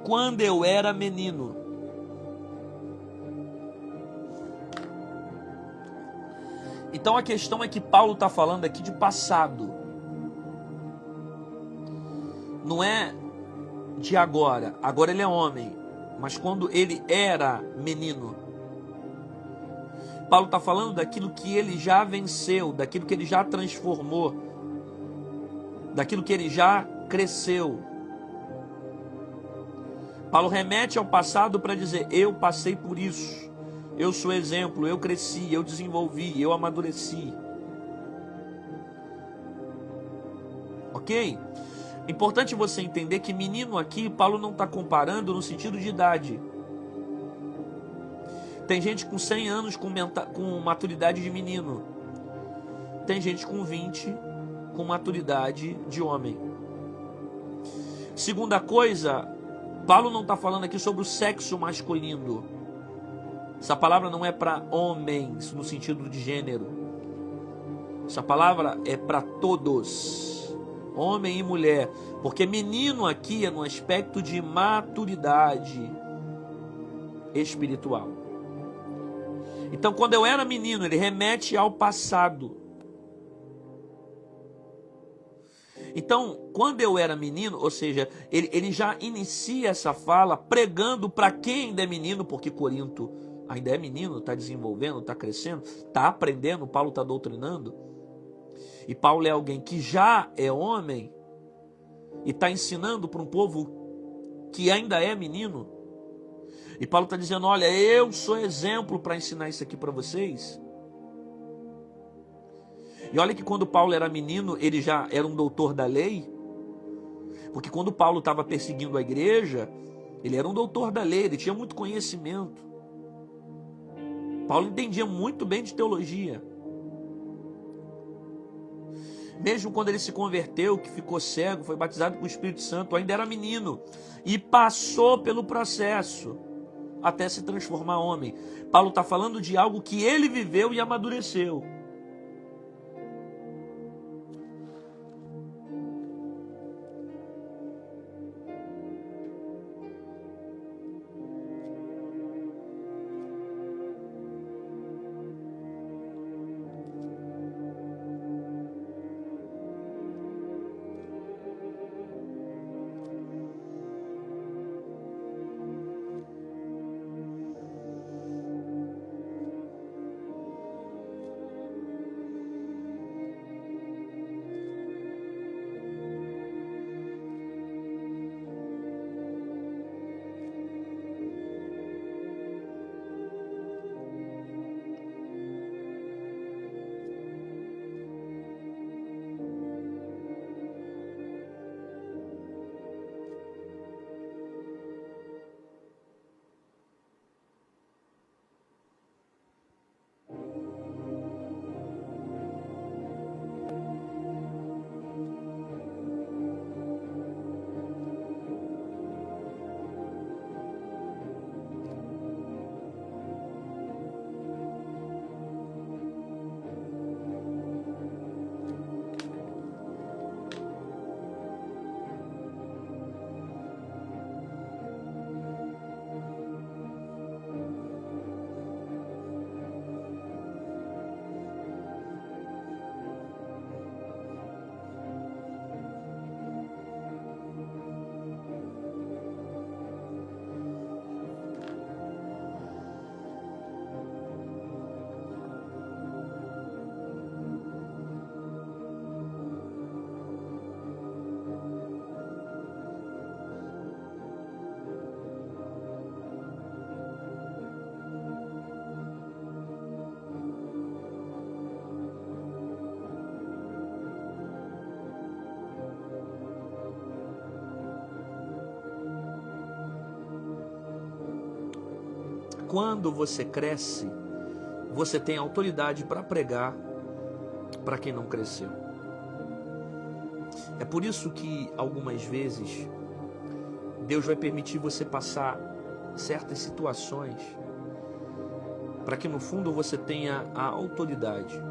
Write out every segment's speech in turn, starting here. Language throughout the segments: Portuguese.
quando eu era menino. Então a questão é que Paulo está falando aqui de passado. Não é de agora. Agora ele é homem. Mas quando ele era menino. Paulo está falando daquilo que ele já venceu, daquilo que ele já transformou, daquilo que ele já cresceu. Paulo remete ao passado para dizer: eu passei por isso, eu sou exemplo, eu cresci, eu desenvolvi, eu amadureci. Ok? Importante você entender que menino aqui, Paulo não está comparando no sentido de idade. Tem gente com 100 anos com maturidade de menino. Tem gente com 20 com maturidade de homem. Segunda coisa, Paulo não está falando aqui sobre o sexo masculino. Essa palavra não é para homens no sentido de gênero. Essa palavra é para todos, homem e mulher. Porque menino aqui é no aspecto de maturidade espiritual. Então, quando eu era menino, ele remete ao passado. Então, quando eu era menino, ou seja, ele já inicia essa fala pregando para quem ainda é menino, porque Corinto ainda é menino, está desenvolvendo, está crescendo, está aprendendo, Paulo está doutrinando. E Paulo é alguém que já é homem e está ensinando para um povo que ainda é menino. E Paulo está dizendo: olha, eu sou exemplo para ensinar isso aqui para vocês. E olha que quando Paulo era menino, ele já era um doutor da lei. Porque quando Paulo estava perseguindo a igreja, ele era um doutor da lei, ele tinha muito conhecimento. Paulo entendia muito bem de teologia. Mesmo quando ele se converteu, que ficou cego, foi batizado com o Espírito Santo, ainda era menino. E passou pelo processo até se transformar homem. Paulo está falando de algo que ele viveu e amadureceu. Quando você cresce, você tem autoridade para pregar para quem não cresceu. É por isso que algumas vezes Deus vai permitir você passar certas situações para que no fundo você tenha a autoridade.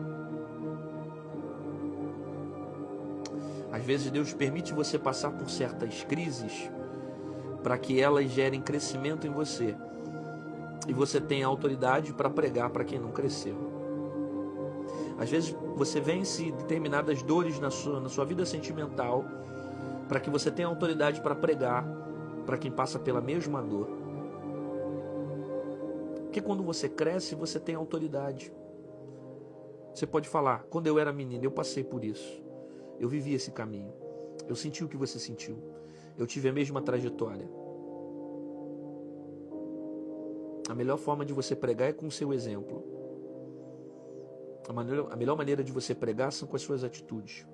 Às vezes Deus permite você passar por certas crises para que elas gerem crescimento em você. E você tenha autoridade para pregar para quem não cresceu. Às vezes você vence determinadas dores na sua vida sentimental para que você tenha autoridade para pregar para quem passa pela mesma dor. Porque quando você cresce, você tem autoridade. Você pode falar, quando eu era menino, eu passei por isso. Eu vivi esse caminho. Eu senti o que você sentiu. Eu tive a mesma trajetória. A melhor forma de você pregar é com o seu exemplo. A melhor maneira de você pregar são com as suas atitudes.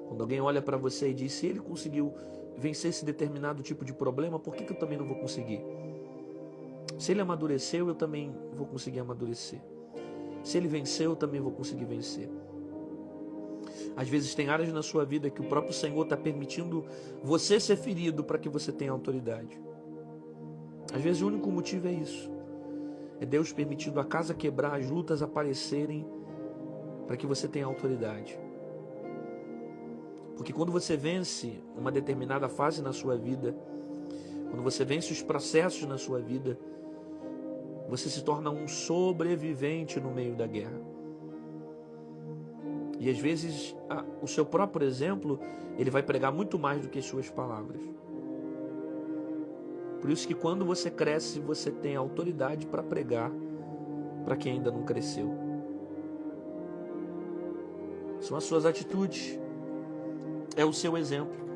Quando alguém olha para você e diz, se ele conseguiu vencer esse determinado tipo de problema, por que eu também não vou conseguir? Se ele amadureceu, eu também vou conseguir amadurecer. Se ele venceu, eu também vou conseguir vencer. Às vezes tem áreas na sua vida que o próprio Senhor está permitindo você ser ferido para que você tenha autoridade. Às vezes o único motivo é isso. É Deus permitindo a casa quebrar, as lutas aparecerem para que você tenha autoridade. Porque quando você vence uma determinada fase na sua vida, quando você vence os processos na sua vida, você se torna um sobrevivente no meio da guerra. E às vezes o seu próprio exemplo, ele vai pregar muito mais do que as suas palavras. Por isso que quando você cresce, você tem autoridade para pregar para quem ainda não cresceu. São as suas atitudes, é o seu exemplo.